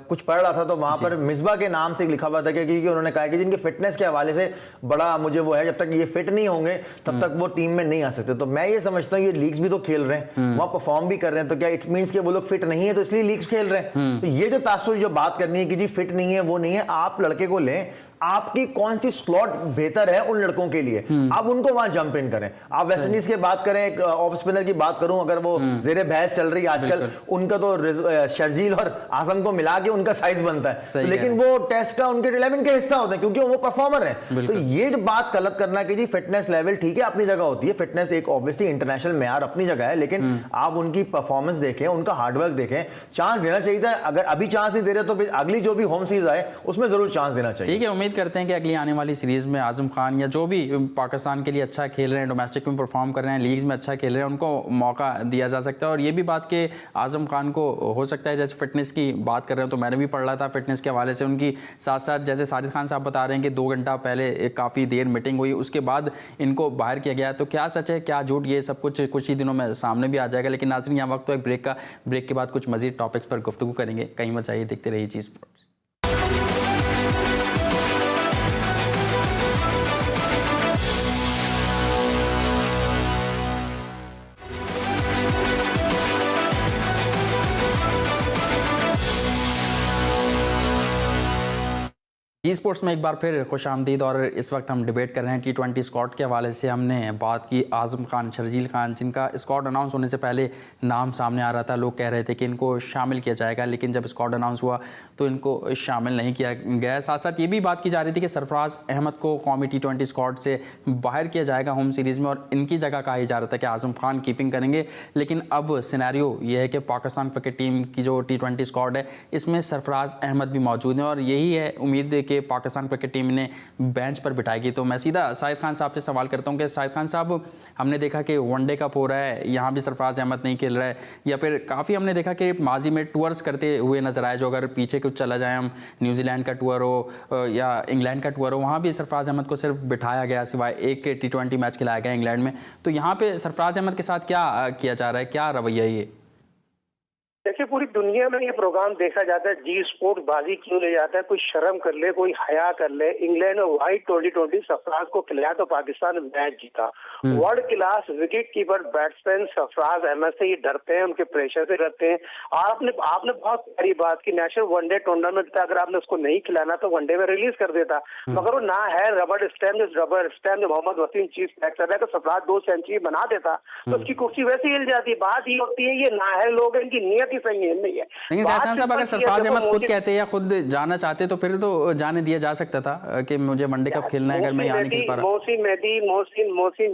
कुछ पढ़ रहा था, तो वहां पर मिसबा के नाम से लिखा हुआ था कि उन्होंने कहा कि जिनके फिटनेस के हवाले से बड़ा मुझे वो है, जब तक ये फिट नहीं होंगे तब तक वो टीम में नहीं आ सकते। तो मैं ये समझता हूँ ये लीग्स भी तो खेल रहे हैं, वहां परफॉर्म भी कर रहे हैं, तो क्या इट मीन्स कि वो लोग फिट नहीं है तो इसलिए लीग्स खेल रहे हैं? तो ये जो तासुर जो बात करनी है कि जी फिट नहीं है वो नहीं है, आप लड़के को लें, आपकी कौन सी स्लॉट बेहतर है उन लड़कों के लिए, आप उनको वहां जंप इन करें। आप वेस्ट इंडीज की बात करें, एक ऑफ स्पिनर की बात करूं, अगर वो जेरे बहस चल रही है आजकल, उनका तो शर्जील और आजम को मिला के उनका साइज बनता है, लेकिन वो टेस्ट का उनके 11 का हिस्सा होता है क्योंकि वो परफॉर्मर है। तो ये जो बात गलत करना कि जी फिटनेस लेवल ठीक है, अपनी जगह होती है, फिटनेस एक ऑब्वियसली इंटरनेशनल मेयार अपनी जगह है, लेकिन आप उनकी परफॉर्मेंस देखें, उनका हार्डवर्क देखें, चांस देना चाहिए था। अगर अभी चांस नहीं दे रहे तो फिर अगली जो भी होम सीरीज आए उसमें जरूर चांस देना चाहिए। ठीक है, उम्मीद करते हैं कि अगली आने वाली सीरीज में आजम खान या जो भी पाकिस्तान के लिए अच्छा खेल रहे हैं, डोमेस्टिक में परफॉर्म कर रहे हैं, लीग्स में अच्छा खेल रहे हैं, उनको मौका दिया जा सकता है। और ये भी बात कि आजम खान को हो सकता है, जैसे फिटनेस की बात कर रहे हैं तो मैंने भी पढ़ रहा था फिटनेस के हवाले से उनकी, साथ साथ जैसे साजिद खान साहब बता रहे हैं कि 2 घंटा पहले काफ़ी देर मीटिंग हुई, उसके बाद इनको बाहर किया गया। तो क्या सच है क्या झूठ, ये सब कुछ ही दिनों में सामने भी आ जाएगा। लेकिन नाज़रीन, यहाँ वक्त तो एक ब्रेक के बाद कुछ मजीद टॉपिक्स पर गुफ्तगू करेंगे। कहीं मत जाइए, देखते रहिए जी स्पोर्ट्स। जी स्पोर्ट्स में एक बार फिर खुश आमदीद। और इस वक्त हम डिबेट कर रहे हैं T20 स्क्वाड के हवाले से। हमने बात की आजम खान, शर्जील खान, जिनका स्क्वाड अनाउंस होने से पहले नाम सामने आ रहा था, लोग कह रहे थे कि इनको शामिल किया जाएगा, लेकिन जब स्क्वाड अनाउंस हुआ तो इनको शामिल नहीं किया गया। साथ साथ ये भी बात की जा रही थी कि सरफराज अहमद को कौमी T20 स्क्वाड से बाहर किया जाएगा होम सीरीज़ में, और इनकी जगह कहा जा रहा था कि आजम खान कीपिंग करेंगे। लेकिन अब सिनेरियो ये है कि पाकिस्तान क्रिकेट टीम की जो T20 स्क्वाड है इसमें सरफराज अहमद भी मौजूद हैं, और यही है उम्मीद है कि पाकिस्तान क्रिकेट टीम ने बेंच पर बिठाएगी। तो मैं सीधा साहिद खान साहब से सवाल करता हूं कि साहिद खान साहब, हमने देखा कि वनडे कप हो रहा है, यहाँ भी सरफराज अहमद नहीं खेल रहा है, या फिर काफ़ी हमने देखा कि माजी में टूर्स करते हुए नजर आए, जो अगर पीछे कुछ चला जाए, हम न्यूजीलैंड का टूर हो या इंग्लैंड का टूर हो, वहाँ भी सरफराज अहमद को सिर्फ बिठाया गया, सिवाय एक T20 मैच खिलाया गया इंग्लैंड में। तो यहाँ पे सरफराज अहमद के साथ क्या किया जा रहा है, क्या रवैया है ये? देखिए, पूरी दुनिया में ये प्रोग्राम देखा जाता है, जी स्पोर्ट बाजी क्यों ले जाता है, कोई शर्म कर ले, कोई हया कर ले। इंग्लैंड और वाइट 2020 सरफराज को खिलाया तो पाकिस्तान ने मैच जीता। World class wicket keeper batsman Sarfaraz Ahmed से ये डरते हैं, उनके प्रेशर से डरते हैं। आपने बहुत प्यारी बात की, नेशनल वनडे टूर्नामेंट था, अगर आपने उसको नहीं खिलाना तो वनडे में रिलीज कर देता, मगर वो ना है। Rubber stamp Mohammad Wasim chief selector है, तो सरफराज 2 सेंचुरी बना देता तो उसकी कुर्सी वैसे ही हिल जाती। बात ये होती है, ये ना है, लोग इनकी नियत सही है नहीं है। लेकिन साहिद साहब, अगर सरफराज अहमद खुद कहते या खुद जाना चाहते तो फिर तो जाने दिया जा सकता था कि मुझे वनडे कप खेलना है, अगर मैं यहाँ नहीं खेल पा रहा।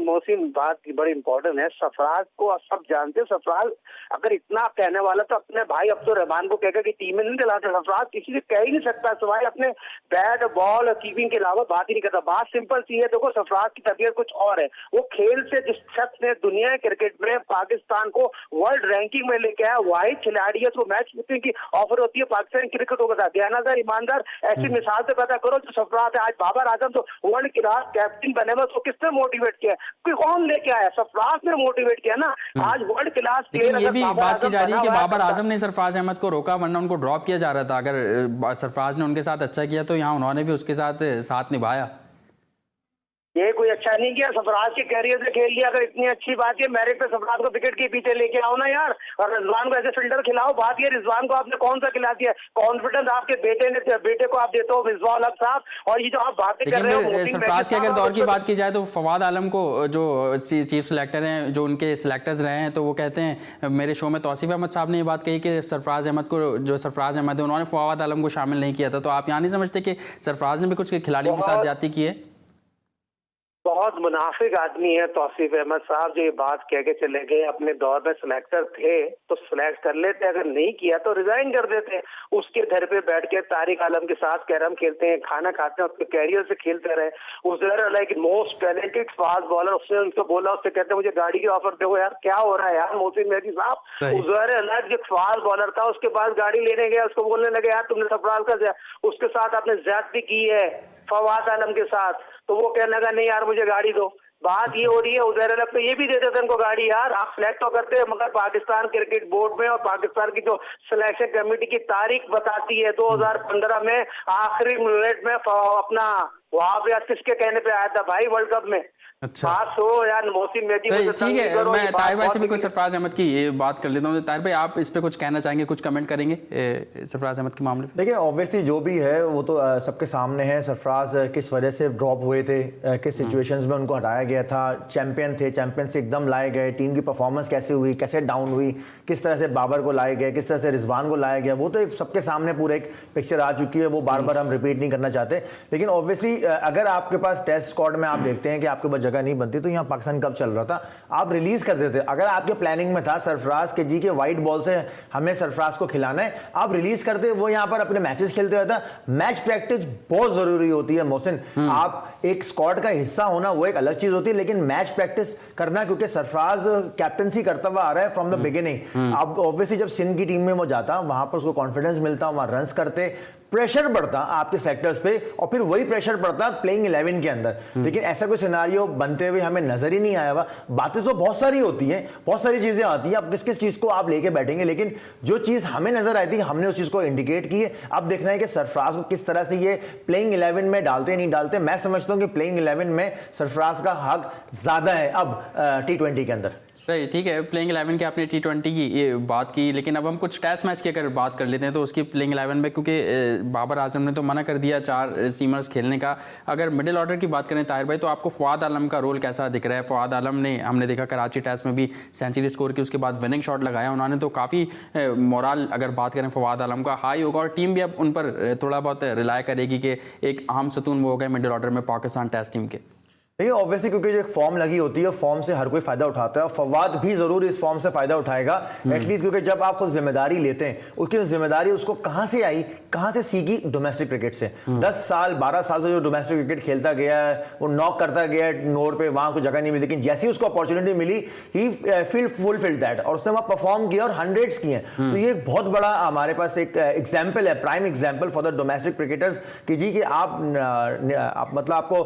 मोहसिन बात बड़ी इंपॉर्टेंट है। सरफराज को सब जानते हैं। सरफराज अगर इतना कहने वाला तो अपने भाई अब्दुल रहमान को कहकर कि टीम में नहीं दिलाते। सरफराज किसी से कह ही नहीं सकता, सिवाय अपने बैट बॉल कीपिंग के अलावा बात ही नहीं करता। बात सिंपल सी है, देखो सरफराज की तबीयत कुछ और है। वो खेल से जिस शख्स ने दुनिया क्रिकेट में पाकिस्तान को वर्ल्ड रैंकिंग में लेके आया, वाहिद खिलाड़ी है, तो मैच जीतने की ऑफर होती है पाकिस्तान क्रिकेट को। बता दयानदार, ईमानदार, ऐसी मिसाल से पता करो जो सरफराज है। आज बाबर आजम तो वर्ल्ड क्लास कैप्टन बने हुए, तो किसने मोटिवेट किया? कौन लेके आया? सरफराज ने मोटिवेट किया ना। आज वर्ल्ड क्लास प्लेयर। ये भी बात की जा रही है कि बाबर आजम ने सरफराज अहमद को रोका, वरना उनको ड्रॉप किया जा रहा था। अगर सरफराज ने उनके साथ अच्छा किया तो यहाँ उन्होंने भी उसके साथ निभाया। ये कोई अच्छा नहीं किया, सरफराज के कैरियर से खेल लिया। अगर इतनी अच्छी बात है, मेरिट पे सरफराज को विकेट के पीछे लेके आओ ना यार, और रिजवान को ऐसे फील्डर खिलाओ। बात ये, रिजवान को आपने कौन सा खिला दिया? कॉन्फिडेंस आपके बेटे को आप देते हो, रिजवान हक साहब। और ये जो आप बातें कर रहे हो सरफराज की अगर दौर की बात की जाए तो फवाद आलम को, जो चीफ सिलेक्टर हैं, जो उनके सिलेक्टर्स रहे हैं, तो वो कहते हैं, मेरे शो में तौसीफ अहमद साहब ने ये बात कही कि सरफराज अहमद है, उन्होंने फवाद आलम को शामिल नहीं किया था। तो आप यहाँ नहीं समझते कि सरफराज ने भी कुछ खिलाड़ियों के साथ ज्यादती की है? बहुत मुनाफिक आदमी है तौसीफ अहमद साहब, जो ये बात कह के चले गए अपने दौर में सिलेक्टर थे तो सिलेक्ट कर लेते, अगर नहीं किया तो रिजाइन कर देते। उसके घर पे बैठ के तारिक आलम के साथ कैरम खेलते हैं, खाना खाते हैं, उसके कैरियर से खेलते रहे। Uzair like most talented fast bowler, उसने उनको बोला, उससे कहते हैं मुझे गाड़ी की ऑफर दो यार, क्या हो रहा है यार मोहसिन मेहदी साहब। उजैर लाइक जो फास्ट बॉलर था उसके पास गाड़ी लेने गया, उसको बोलने लगे यार तुमने सरफराज का उसके साथ आपने ज्यादती की है फवाद आलम के साथ, तो वो कहने लगा नहीं यार मुझे गाड़ी दो। बात ये हो रही है उजैर अहमद तो ये भी दे देते उनको गाड़ी, यार आप सिलेक्ट तो करते हैं, मगर पाकिस्तान क्रिकेट बोर्ड में और पाकिस्तान की जो सिलेक्शन कमेटी की तारीख बताती है 2015 में आखिरी मिनट में अपना वहां पे किसके कहने पे आया था भाई वर्ल्ड कप में। अच्छा बात हो यार मोहसिन मेहदी को ठीक है, मैं ताहिर भाई से भी कुछ सरफराज अहमद की ये बात कर लेता हूँ। ताहिर भाई आप इस पे कुछ कहना चाहेंगे, कुछ कमेंट करेंगे सरफराज अहमद के मामले में? देखिए ऑब्वियसली जो भी है वो तो सबके सामने है। सरफराज किस वजह से ड्रॉप हुए थे, किस सिचुएशंस में उनको हटाया गया था, चैंपियन थे, चैंपियन से एकदम लाए गए, टीम की परफॉर्मेंस कैसे हुई, कैसे डाउन हुई, किस तरह से बाबर को लाया गया, किस तरह से रिजवान को लाया गया, वो तो सबके सामने पूरे एक पिक्चर आ चुकी है, वो बार बार हम रिपीट नहीं करना चाहते। लेकिन ऑब्वियसली अगर आपके पास टेस्ट स्क्वाड में आप देखते हैं कि आपके पास जगह नहीं बनती, तो यहाँ पाकिस्तान कप चल रहा था, आप रिलीज कर देते। अगर आपके प्लानिंग में था सरफराज के जी के वाइट बॉल से हमें सरफराज को खिलाना है, आप रिलीज करते, वो यहाँ पर अपने मैचेस खेलते रहता। मैच प्रैक्टिस बहुत जरूरी होती है मोहसिन, आप एक स्क्वाड का हिस्सा होना वो एक अलग चीज होती है, लेकिन मैच प्रैक्टिस करना, क्योंकि सरफराज कैप्टनसी करता हुआ आ रहा है फ्रॉम द बिगिनिंग। अब ऑब्वियसली जब सिंध की टीम में वो जाता, वहां पर उसको कॉन्फिडेंस मिलता, वहां रन्स करते, प्रेशर बढ़ता आपके सेक्टर्स पे, और फिर वही प्रेशर बढ़ता प्लेइंग 11 के अंदर। लेकिन ऐसा कोई सिनारियो बनते हुए हमें नजर ही नहीं आया हुआ। बातें तो बहुत सारी होती हैं, बहुत सारी चीजें आती हैं, अब किस किस चीज को आप लेके बैठेंगे, लेकिन जो चीज हमें नजर आई थी हमने उस चीज को इंडिकेट की है। अब देखना है कि सरफराज को किस तरह से ये प्लेइंग 11 में डालते नहीं डालते। मैं समझता हूं कि प्लेइंग 11 में सरफराज का हक ज्यादा है अब T20 के अंदर। सही, ठीक है, प्लेइंग 11 की आपने T20 की ये बात की, लेकिन अब हम कुछ टेस्ट मैच की अगर बात कर लेते हैं तो उसकी प्लेइंग 11 में, क्योंकि बाबर आजम ने तो मना कर दिया 4 सीमर्स खेलने का। अगर मिडिल ऑर्डर की बात करें ताहिर भाई, तो आपको फवाद आलम का रोल कैसा दिख रहा है? फवाद आलम ने, हमने देखा कराची टेस्ट में भी सेंचुरी स्कोर की, उसके बाद विनिंग शॉट लगाया उन्होंने, तो काफ़ी मोरल अगर बात करें फवाद आलम का हाई होगा, और टीम भी अब उन पर थोड़ा बहुत रिलाय करेगी कि एक अहम सतून वो हो गए मिडिल ऑर्डर में पाकिस्तान टेस्ट टीम के। देखिए ऑब्वियसली क्योंकि जो एक फॉर्म लगी होती है, फॉर्म से हर कोई फायदा उठाता है, और फवाद भी जरूर इस फॉर्म से फायदा उठाएगा एटलीस्ट, क्योंकि जब आप खुद जिम्मेदारी लेते हैं, उसकी जिम्मेदारी उसको कहां से आई, कहां से सीखी? डोमेस्टिक क्रिकेट से। 10 साल 12 साल से जो डोमेस्टिक क्रिकेट खेलता गया है, वो नॉक करता गया नोर पे, वहां कोई जगह नहीं मिली, लेकिन जैसी उसको अपॉर्चुनिटी मिली ही फुलफिल्ड दैट, और उसने वहां परफॉर्म किया और 100s किए। तो ये एक बहुत बड़ा हमारे पास एक एग्जाम्पल है, prime example for the domestic cricketers कि जी कि आप मतलब आपको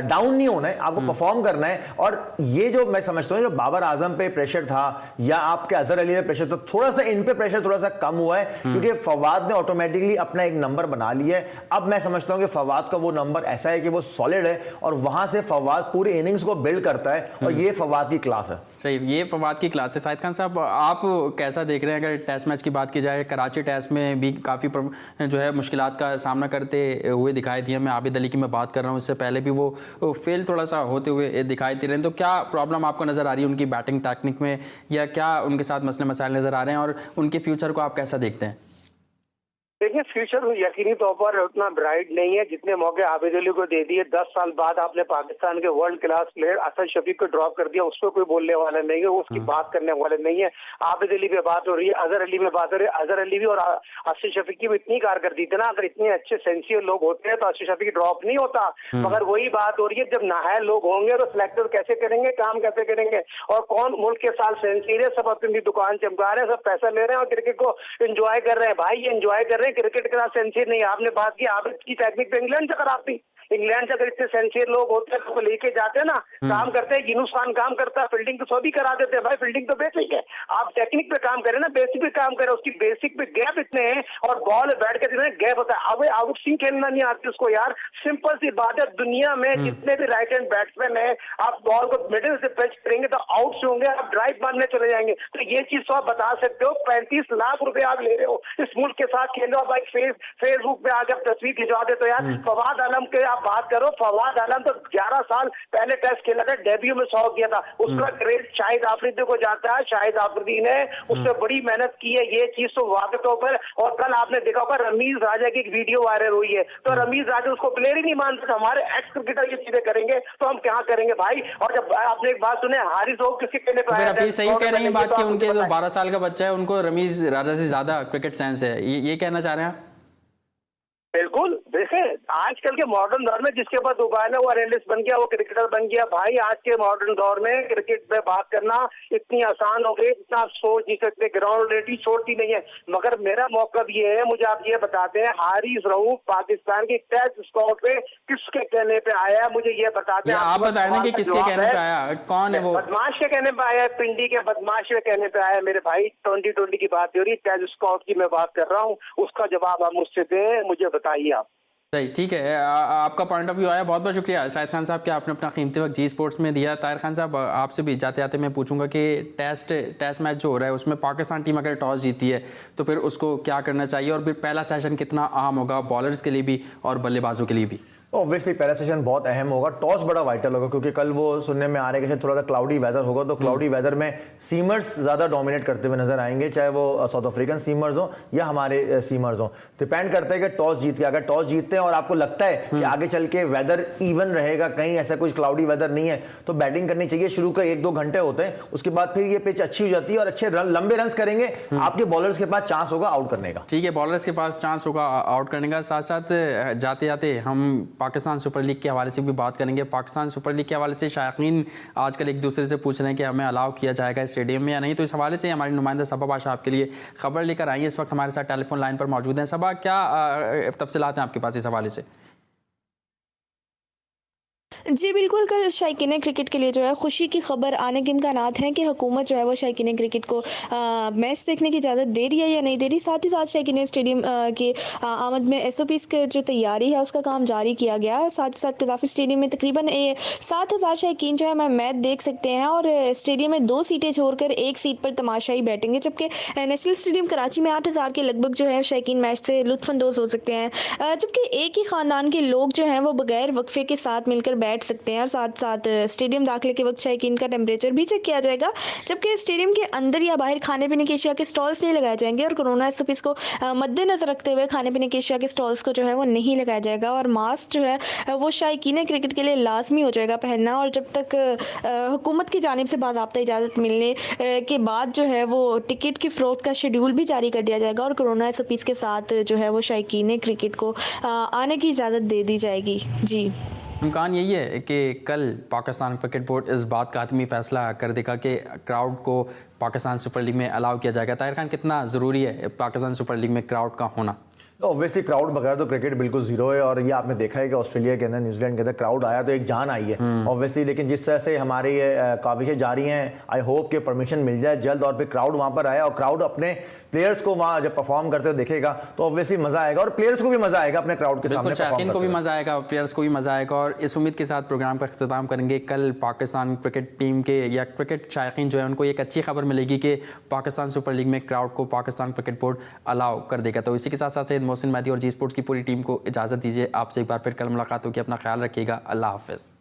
डाउन नहीं होना है, आपको परफॉर्म करना है। और ये जो मैं समझता हूं जो बाबर आजम पे प्रेशर था या आपके अजहर अली पे प्रेशर था, थोड़ा सा इन पे प्रेशर थोड़ा सा कम हुआ है, क्योंकि फवाद ने ऑटोमेटिकली अपना एक नंबर बना लिया है। अब मैं समझता हूं कि फवाद का वो नंबर ऐसा है कि वो सॉलिड है, और वहां से फवाद पूरी इनिंग्स को बिल्ड करता है, और ये फवाद की क्लास है। सही, ये फवाद की क्लास है। शाहिद खान साहब, आप कैसा देख रहे हैं? अगर टेस्ट मैच की बात की जाए, कराची टेस्ट में भी काफ़ी जो है मुश्किलात का सामना करते हुए दिखाई दिया। मैं आबिद अली की मैं बात कर रहा हूँ, इससे पहले भी वो फेल थोड़ा सा होते हुए दिखाई दे रहे हैं, तो क्या प्रॉब्लम आपको नज़र आ रही है उनकी बैटिंग टेक्निक में, या क्या उनके साथ मसले मसाइल नज़र आ रहे हैं, और उनके फ्यूचर को आप कैसा देखते हैं? देखिए फ्यूचर यकीनी तौर पर उतना ब्राइट नहीं है जितने मौके आबिद अली को दे दिए। 10 साल बाद आपने पाकिस्तान के world class player Asad Shafiq को ड्रॉप कर दिया, उस पर कोई बोलने वाला नहीं है, उसकी बात करने वाले नहीं है। आबिद अली पे बात हो रही है, अजहर अली में बात हो रही है। अजहर अली भी और असद शफीक की भी इतनी कारकर्दगी थी ना, अगर इतने अच्छे सेंसियर लोग होते हैं तो असद शफीक ड्रॉप नहीं होता। मगर वही बात हो रही है, जब नाहल लोग होंगे तो सिलेक्टर कैसे करेंगे, काम कैसे करेंगे, और कौन मुल्क के साथ सेंसियर है, सब अपनी दुकान चमका रहे हैं, सब पैसा ले रहे हैं और क्रिकेट को एंजॉय कर रहे हैं। भाई ये एंजॉय कर रहे हैं, क्रिकेट के साथ नहीं। आपने बात की आबिद की टेक्निक पे इंग्लैंड से खराब थी। इंग्लैंड से अगर इतने सेंसियर लोग होते हैं तो लेके जाते हैं ना, काम करते हैं। यूनुस खान काम करता है, फील्डिंग तो सभी करा देते हैं। भाई फील्डिंग तो बेसिक है, आप टेक्निक पे काम करें ना, बेसिक पे काम करें। उसकी बेसिक पे गैप इतने हैं, और बॉल बैठ के इतने गैप होता है। अब आउट स्विंग खेलना नहीं आती उसको यार, सिंपल सी बात है। दुनिया में जितने भी राइट हैंड बैट्समैन है, आप बॉल को मिडिल से पिच करेंगे तो आउट से होंगे, आप ड्राइव मारने चले जाएंगे। तो ये चीज तो आप बता सकते हो। 35 लाख रुपए आप ले रहे हो, इस मुल्क के साथ खेल रहे हो। भाई फेसबुक पे आगे आप तस्वीर खिंचवा दे तो यार फवाद आलम के आप आप बात करो, फवाद आलम तो 11 साल पहले टेस्ट खेला था, डेब्यू में 100 किया था, उसका क्रेज शाहिद आफरीदी को जाता है। शाहिद आफरीदी ने उससे बड़ी मेहनत की है, ये चीज तो वाक़ई तौर पर। और कल आपने देखा होगा रमीज राजा की एक वीडियो वायरल हुई है, तो रमीज राजा उसको प्लेयर ही नहीं मानते। हमारे एक्स क्रिकेटर ये चीजें करेंगे तो हम क्या करेंगे भाई। और जब आपने एक बात सुने, हारिस राऊफ किसके कहने पर आया, अभी सही कह रहे हैं बात कि उनके जो 12 साल का बच्चा है उनको रमीज राजा से ज्यादा क्रिकेट सेंस है, ये कहना चाह रहे हैं आप? बिल्कुल। देखे आजकल के मॉडर्न दौर में जिसके पास दुकान है वो एनालिस्ट बन गया, वो क्रिकेटर बन गया। भाई आज के मॉडर्न दौर में क्रिकेट में बात करना इतनी आसान हो गई, इतना आप सोच नहीं सकते, ग्राउंड रियलिटी छोड़ती नहीं है। मगर मेरा मौका ये है, मुझे आप ये बताते हैं हारिस रऊफ पाकिस्तान के टेस्ट स्क्वाड पे किसके कहने पे आया है, मुझे ये बताते हैं। आप बताए ना कि किसके कहने पे आया, कौन है वो? बदमाश के कहने पे आया है, पिंडी के बदमाश के कहने पे आया है मेरे भाई। 2020 की बात हो रही, टेस्ट स्क्वाड की मैं बात कर रहा हूँ, उसका जवाब आप मुझसे दें, मुझे बताइए आप। सही, ठीक है। आपका पॉइंट ऑफ व्यू आया, बहुत बहुत शुक्रिया शाहिद खान साहब कि आपने अपना कीमती वक्त जी स्पोर्ट्स में दिया। ताहिर खान साहब, आपसे भी जाते जाते मैं पूछूंगा कि टेस्ट मैच जो हो रहा है उसमें पाकिस्तान टीम अगर टॉस जीती है तो फिर उसको क्या करना चाहिए, और फिर पहला सेशन कितना अहम होगा बॉलर्स के लिए भी और बल्लेबाजों के लिए भी? ऑब्वियसली पहला सेशन बहुत अहम होगा, टॉस बड़ा वाइटल होगा, क्योंकि कल वो सुनने में आ रहा है कि थोड़ा सा क्लाउडी वेदर होगा, तो क्लाउडी वेदर में सीमर्स ज़्यादा डोमिनेट करते हुए नजर आएंगे, चाहे वो साउथ अफ्रीकन सीमर्स हो या हमारे सीमर्स हो। डिपेंड करता है कि टॉस जीत के, अगर टॉस जीतते हैं और आपको लगता है कि आगे चल के वेदर इवन रहेगा, कहीं ऐसा कुछ क्लाउडी वेदर नहीं है, तो बैटिंग करनी चाहिए। शुरू का 1-2 घंटे होते हैं, उसके बाद फिर ये पिच अच्छी हो जाती है और अच्छे लंबे रन करेंगे, आपके बॉलर्स के पास चांस होगा आउट करने का। ठीक है, बॉलर्स के पास चांस होगा आउट करने का। साथ साथ जाते जाते हम पाकिस्तान सुपर लीग के हवाले से भी बात करेंगे। पाकिस्तान सुपर लीग के हवाले से शायकीन आजकल एक दूसरे से पूछ रहे हैं कि हमें अलाउ किया जाएगा स्टेडियम में या नहीं, तो इस हवाले से हमारी नुमाइंदा सबा बादशाह आपके लिए खबर लेकर आई है। इस वक्त हमारे साथ टेलीफोन लाइन पर मौजूद हैं। सबा, क्या तफसीलात हैं आपके पास इस हवाले से? जी बिल्कुल, कल शायकीन क्रिकेट के लिए जो है खुशी की खबर आने के इम्कानात हैं कि हुकूमत जो है वो शायकीन क्रिकेट को मैच देखने की इजाज़त दे रही है या नहीं दे रही। साथ ही साथ शायकीन स्टेडियम की आमद में SOPs की जो तैयारी है उसका काम जारी किया गया है। साथ ही साथ कज़ाफ़ी स्टेडियम में तकरीबन 7,000 शायकीन जो है मैं मैच देख सकते हैं, और स्टेडियम में 2 सीटें छोड़कर 1 सीट पर तमाशाई बैठेंगे, जबकि नेशनल स्टेडियम कराची में 8,000 के लगभग जो है शायकीन मैच से लुत्फ़अंदोज़ हो सकते हैं, जबकि एक ही ख़ानदान के लोग जो हैं वो बगैर वक्फे के साथ मिलकर बैठ सकते हैं। और साथ साथ स्टेडियम दाखिले के वक्त शायकीन का टेम्परेचर भी चेक किया जाएगा, जबकि स्टेडियम के अंदर या बाहर खाने पीने की अशिया के स्टॉल्स नहीं लगाए जाएंगे, और कोरोना SOPs को मद्देनजर रखते हुए खाने पीने की अशिया के स्टॉल्स को जो है वो नहीं लगाया जाएगा। और मास्क जो है वो शायकीन क्रिकेट के लिए लाजमी हो जाएगा पहनना, और जब तक हुकूमत की जानिब से बाज़ाब्ता इजाज़त मिलने के बाद जो है वो टिकट की फ़रोख्त का शेड्यूल भी जारी कर दिया जाएगा, और कोरोना SOPs के साथ जो है वो शायकीन क्रिकेट को आने की इजाज़त दे दी जाएगी। जी, इम्कान यही है कि कल पाकिस्तान क्रिकेट बोर्ड इस बात का हतमी फैसला कर देगा कि क्राउड को पाकिस्तान सुपर लीग में अलाउ किया जाएगा। ताहिर खान, कितना ज़रूरी है पाकिस्तान सुपर लीग में क्राउड का होना? तो ऑब्वियसली क्राउड बगैर तो क्रिकेट बिल्कुल जीरो है, और ये आपने देखा है कि ऑस्ट्रेलिया के अंदर, न्यूजीलैंड के अंदर क्राउड आया तो एक जान आई है ऑब्वियसली। लेकिन जिस तरह से हमारी ये काविशें जारी हैं, आई होप कि परमिशन मिल जाए जल्द, और फिर क्राउड वहाँ पर आया और क्राउड अपने प्लेयर्स को वहाँ जब परफॉर्म करते हुए देखेगा तो ऑब्वियसली मजा आएगा, और प्लेयर्स को भी मजा आएगा अपने क्राउड के सामने परफॉर्म करते को भी मजा आएगा, प्लेयर्स को भी मजा आएगा। और इस उम्मीद के साथ प्रोग्राम का अख्ताम करेंगे। कल पाकिस्तान क्रिकेट टीम के या क्रिकेट शायकीन जो है उनको एक अच्छी खबर मिलेगी कि पाकिस्तान सुपर लीग में क्राउड को पाकिस्तान क्रिकेट बोर्ड अलाउ कर देगा। तो इसी के साथ साथ सैयद मोहसिन मेहदी और जी स्पोर्ट्स की पूरी टीम को इजाज़त दीजिए। आपसे एक बार फिर कल मुलाकात होगी। अपना ख्याल रखिएगा। अल्लाह हाफ़िज़।